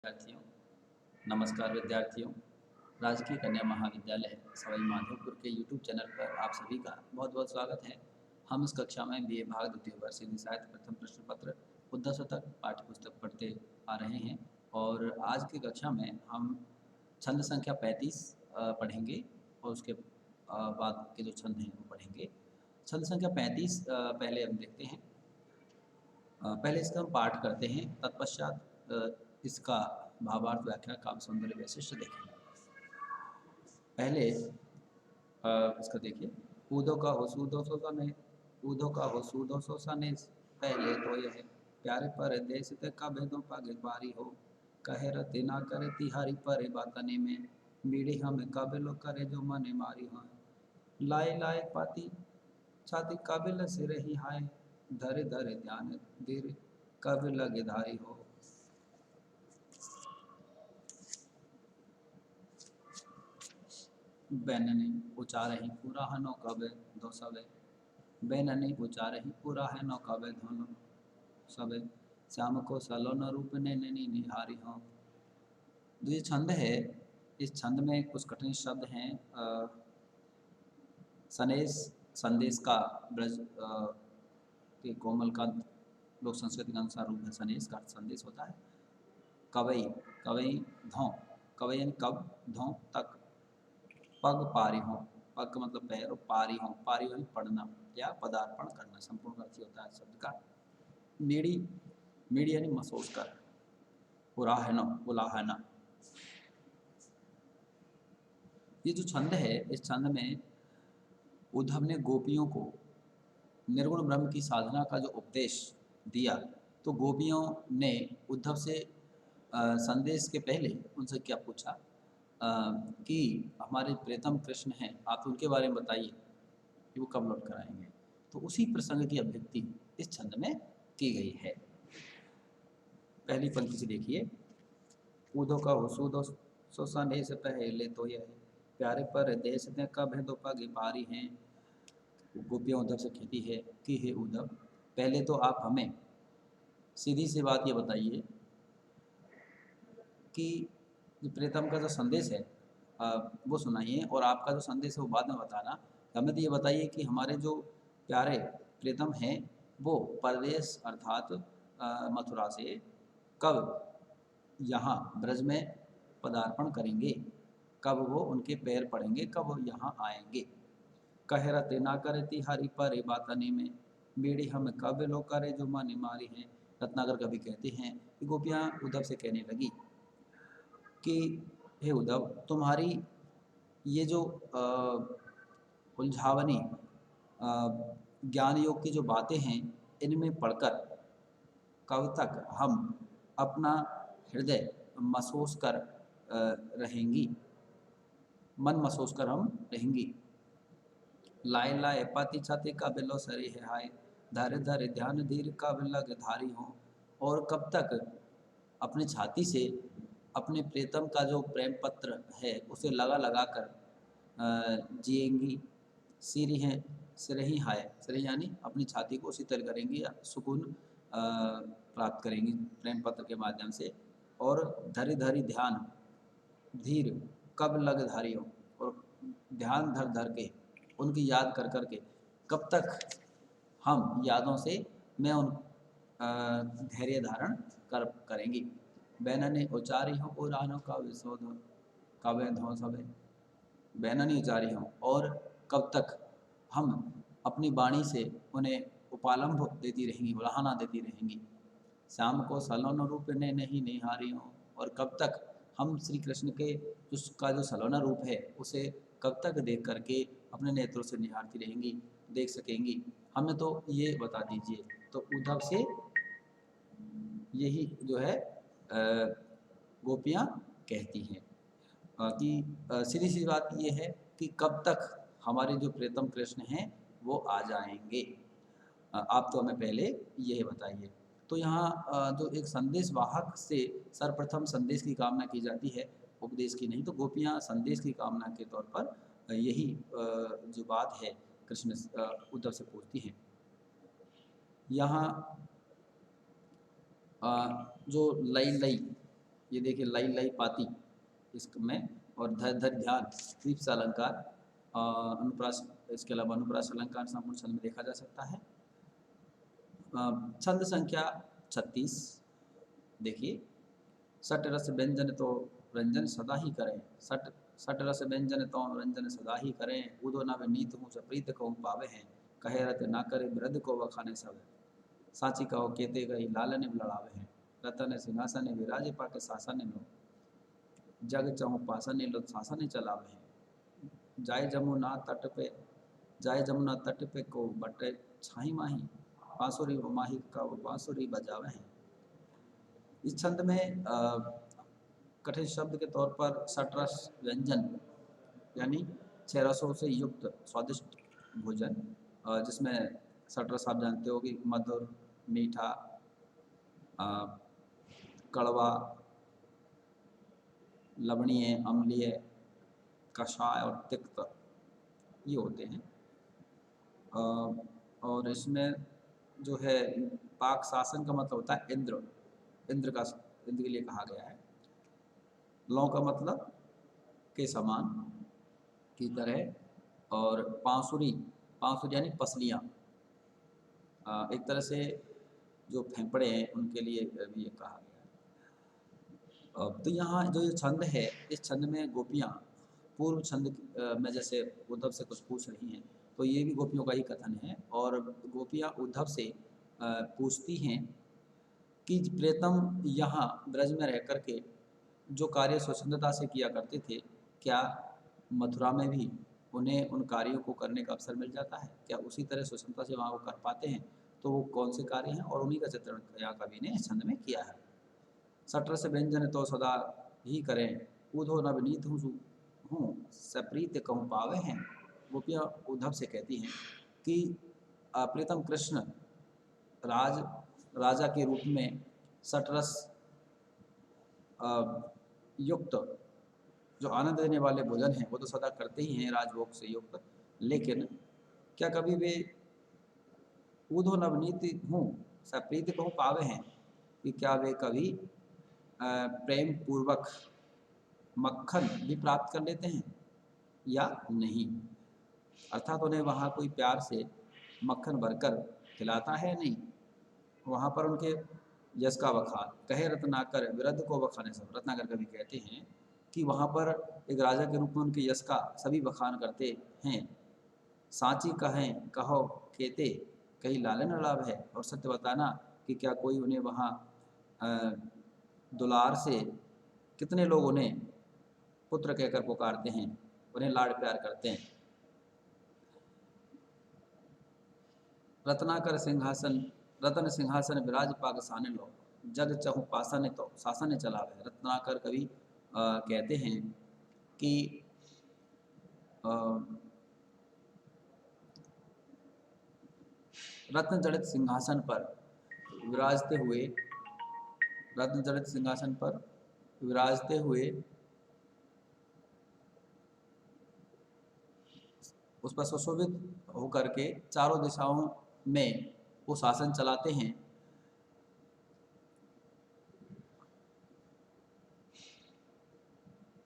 विद्यार्थियों, नमस्कार विद्यार्थियों। राजकीय कन्या महाविद्यालय सवाई माधोपुर के यूट्यूब चैनल पर आप सभी का बहुत बहुत स्वागत है। हम इस कक्षा में बीए भाग द्वितीय वर्ष हिंदी साहित्य प्रथम प्रश्न पत्र उद्दर शतक पाठ्य पुस्तक पढ़ते आ रहे हैं और आज की कक्षा में हम छंद संख्या 35 पढ़ेंगे और उसके बाद के जो छंद हैं वो पढ़ेंगे। छंद संख्या 35 पहले हम देखते हैं। पहले इसका हम पाठ करते हैं, तत्पश्चात इसका भावार्थ, व्याख्या, काव्य सौंदर्य, वैशिष्ट देखेंगे। पहले इसका देखिए। ऊदो का हो सूदो सो सने, ऊदो का हो सूदो सो सने। पहले तो यह प्यारे पर देश ते का भेदों पागे बारी हो, कहे रते ना करे तिहारी पर बातने में, बीड़ी हमें काबिलो करे जो मने मारी हो। लाए लाए पाती छाती काबिल से रही हाय, धरे धरे ध्यान धीरे कब लगे धारी हो। बैननी उचारही पूरा हनो कबे दो सबे, बैननी उचारही पूरा है नो कबे धोनो सबे, श्याम को सलोन रूप ने नैनी निहारी हो। जो ये छंद है, इस छंद में कुछ कठिन शब्द हैं। सनेश संदेश का ब्रज के कोमल का लोक संस्कृति के अनुसार रूप है। सनेश का संदेश होता है। कवई कवई धों, कवई यानी कब, धों तक। पग पारी हो, पग का मतलब पैर, और पारी हो, पारी यानी पढ़ना या पदार्पण करना, संपूर्ण अर्थ होता है शब्द का। मीड़ी, मीड़ी यानी महसूस कर। उलाहना, उलाहना। ये जो छंद है, इस छंद में उद्धव ने गोपियों को निर्गुण ब्रह्म की साधना का जो उपदेश दिया, तो गोपियों ने उद्धव से संदेश के पहले उनसे क्या पूछा कि हमारे प्रियतम कृष्ण हैं, आप उनके बारे में बताइए कि वो कब लौट कर आएंगे। तो उसी प्रसंग की अभिव्यक्ति इस छंद में की गई है। पहली पंक्ति से देखिए। ऊदो का हुसूदो सो संदेश पहले तो यह प्यारे पर देश ने कब है दो पग पारी हैं। गोपियाँ उद्धव से कहती है कि हे उद्धव, पहले तो आप हमें सीधी सी बात ये बताइए कि प्रीतम का जो संदेश है वो सुनाइए, और आपका जो संदेश है वो बाद में बताना। हमें तो ये बताइए कि हमारे जो प्यारे प्रीतम हैं वो परदेश अर्थात मथुरा से कब यहाँ ब्रज में पदार्पण करेंगे, कब वो उनके पैर पड़ेंगे, कब वो यहाँ आएंगे। कह रते ना करे तिहारी पर बातनी में, बीड़ी हम कब लो करे जो मानी मारी हैं। रत्नाकर कवि कहते हैं कि गोपियाँ उद्धव से कहने लगी कि हे उद्धव, तुम्हारी ये जो उलझावनी ज्ञान योग की जो बातें हैं, इनमें पढ़कर कब तक हम अपना हृदय महसूस कर रहेंगी, मन महसूस कर हम रहेंगी। लाए लाए पाती छाती का बिलो सरी है हाय, धरे धरे ध्यान धीर का लग धारी हो। और कब तक अपने छाती से अपने प्रीतम का जो प्रेम पत्र है उसे लगा लगा कर जिएंगी। सिरी हैं सिरही हाय, सिरही यानी अपनी छाती को शीतल करेंगी या सुकून प्राप्त करेंगी प्रेम पत्र के माध्यम से। और धरी धरी ध्यान धीर कब लग धारी हो, और ध्यान धर धर के उनकी याद कर कर के कब तक हम यादों से मैं उन धैर्य धारण करेंगी। बैनने उचारी हो पुरानों का विशोध कवे धो सबे, बैननी उचारी हो, और कब तक हम अपनी वाणी से उन्हें उपालंभ देती रहेंगी, उलाहना देती रहेंगी। श्याम को सलोन रूप ने नहीं निहारी हो, और कब तक हम श्री कृष्ण के उसका जो सलोना रूप है उसे कब तक देख करके अपने नेत्रों से निहारती रहेंगी, देख सकेंगी। हमें तो ये बता दीजिए। तो उद्धव से यही जो है गोपियाँ कहती हैं कि सीधी सी बात ये है कि कब तक हमारे जो प्रियतम कृष्ण हैं वो आ जाएंगे, आप तो हमें पहले यह बताइए। तो यहाँ जो एक संदेश वाहक से सर्वप्रथम संदेश की कामना की जाती है, उपदेश की नहीं। तो गोपियाँ संदेश की कामना के तौर पर यही जो बात है कृष्ण उद्धव से पूछती हैं। यहाँ जो लई लई ये देखिए लाई लाई पाती इसमें, और धर धर ध्यान दीप्स अलंकार, अनुप्रास, इसके अलावा अनुप्रास अलंकार संपूर्ण छंद में देखा जा सकता है। छंद संख्या 36 देखिए, सट रस व्यंजन तो व्यंजन सदा ही करें, सट सट रस व्यंजन तो व्यंजन सदा ही करें, उदो न नीत हूँ सप्रीत कहूँ पावे हैं, कहे रत ना करे वृद्ध को वखाने सब, साची कहो केते गई लालन लड़ावे हैं, रतन सिंहासन विराजे पाके शासन लो, जग चहु पासन लो शासन चलावे हैं, जाय जमुना तट पे, जाय जमुना तट पे को बटे छाई माही, बांसुरी माही का बांसुरी बजावे हैं। इस छंद में कठिन शब्द के तौर पर सटरस व्यंजन यानी 6 रसों से युक्त स्वादिष्ट भोजन, जिसमें सटरस आप जानते हो कि मधुर, मीठा, कड़वा, लवणीय, अम्लीय, कषाय और तिक्त, ये होते हैं। और इसमें जो है पाक शासन का मतलब होता है इंद्र, इंद्र के लिए कहा गया है। लौ का मतलब के समान, की तरह, और पांसुरी, पांसुरी यानी पसलियाँ, एक तरह से जो फेंफड़े हैं उनके लिए भी ये कहा गया है। तो यहाँ जो ये छंद है, इस छंद में गोपियाँ पूर्व छंद में जैसे उद्धव से कुछ पूछ रही हैं, तो ये भी गोपियों का ही कथन है, और गोपियाँ उद्धव से पूछती हैं कि प्रीतम यहाँ ब्रज में रह कर के जो कार्य स्वच्छंदता से किया करते थे, क्या मथुरा में भी उन्हें उन कार्यों को करने का अवसर मिल जाता है? क्या उसी तरह स्वच्छंदता से वहाँ वो कर पाते हैं? तो वो कौन से कार्य हैं, और उन्हीं का चित्रण यहाँ कवि ने इस छंद में किया है। सटर से व्यंजन तो सदा ही करें, ऊधो नवनीत हूँ सप्रीत कहूँ पावे हैं। गोपियाँ उद्धव से कहती हैं कि प्रीतम कृष्ण राजा के रूप में सटरस युक्त जो आनंद देने वाले भोजन हैं वो तो सदा करते ही हैं राजभोग से युक्त, लेकिन क्या कभी वे ऊधो नवनीत हूँ सप्रीत कहूँ पावे हैं, कि क्या वे कभी प्रेम पूर्वक मक्खन भी प्राप्त कर लेते हैं या नहीं, अर्थात उन्हें वहाँ कोई प्यार से मक्खन भरकर खिलाता है नहीं। वहाँ पर उनके यश का बखान, कहे रत्नाकर विरध को बखाने सब, रत्नाकर कवि कहते हैं कि वहाँ पर एक राजा के रूप में उनके यश का सभी बखान करते हैं। सांची कहें कहो केते कहीं लालन लाभ है, और सत्य बताना कि क्या कोई उन्हें वहाँ दुलार से, कितने लोग उन्हें पुत्र कहकर पुकारते हैं, उन्हें लाड प्यार करते हैं। रत्नाकर सिंहासन रतन सिंहासन विराज पाग साने लो, जग चहु पासन तो शासन चलावे। रत्नाकर कवि कहते हैं कि रत्न जड़ित सिंहासन पर विराजते हुए, रत्न जड़ित सिंहासन पर विराजते हुए उस पर सुशोभित होकर के चारों दिशाओं में वो शासन चलाते हैं।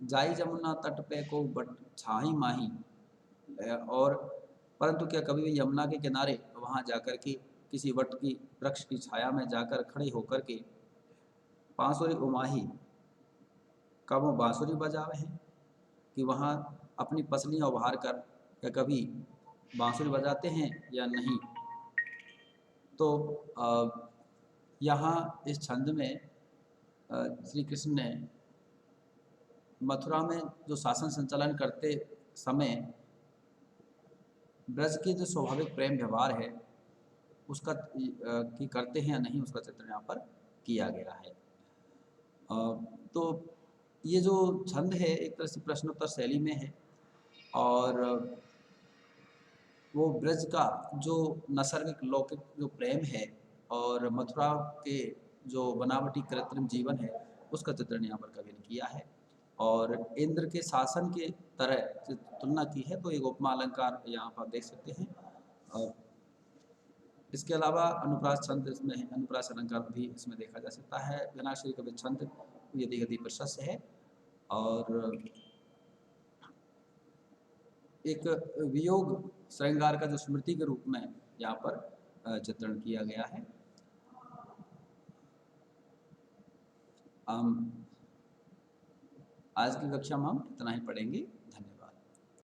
जाई जमुना तट पे को बट छाही माही, और परंतु क्या कभी भी यमुना के किनारे वहाँ जाकर के किसी वट की वृक्ष की छाया में जाकर खड़े होकर के बांसुरी उमाही, कब वो बांसुरी बजावे हैं, कि वहाँ अपनी पसलियाँ उभार कर या कभी बांसुरी बजाते हैं या नहीं। तो यहाँ इस छंद में श्री कृष्ण ने मथुरा में जो शासन संचालन करते समय ब्रज के जो स्वाभाविक प्रेम व्यवहार है उसका कि करते हैं या नहीं, उसका चित्रण यहाँ पर किया गया है। तो ये जो छंद है एक तरह से प्रश्नोत्तर शैली में है, और वो ब्रज का जो नैसर्गिक लौकिक जो प्रेम है और मथुरा के जो बनावटी कृत्रिम जीवन है उसका चित्रण यहाँ पर कवि ने किया है, और इंद्र के शासन के तरह से तुलना की है। तो एक उपमा अलंकार यहाँ पर देख सकते हैं। और इसके अलावा अनुप्रास छंद इसमें है, अनुप्रास अलंकार भी इसमें देखा जा सकता है। घनाक्षरी कवि छंद यदि गति प्रशस्त है, और एक वियोग श्रृंगार का जो स्मृति के रूप में यहाँ पर चित्रण किया गया है। हम आज की कक्षा में हम इतना ही पढ़ेंगे।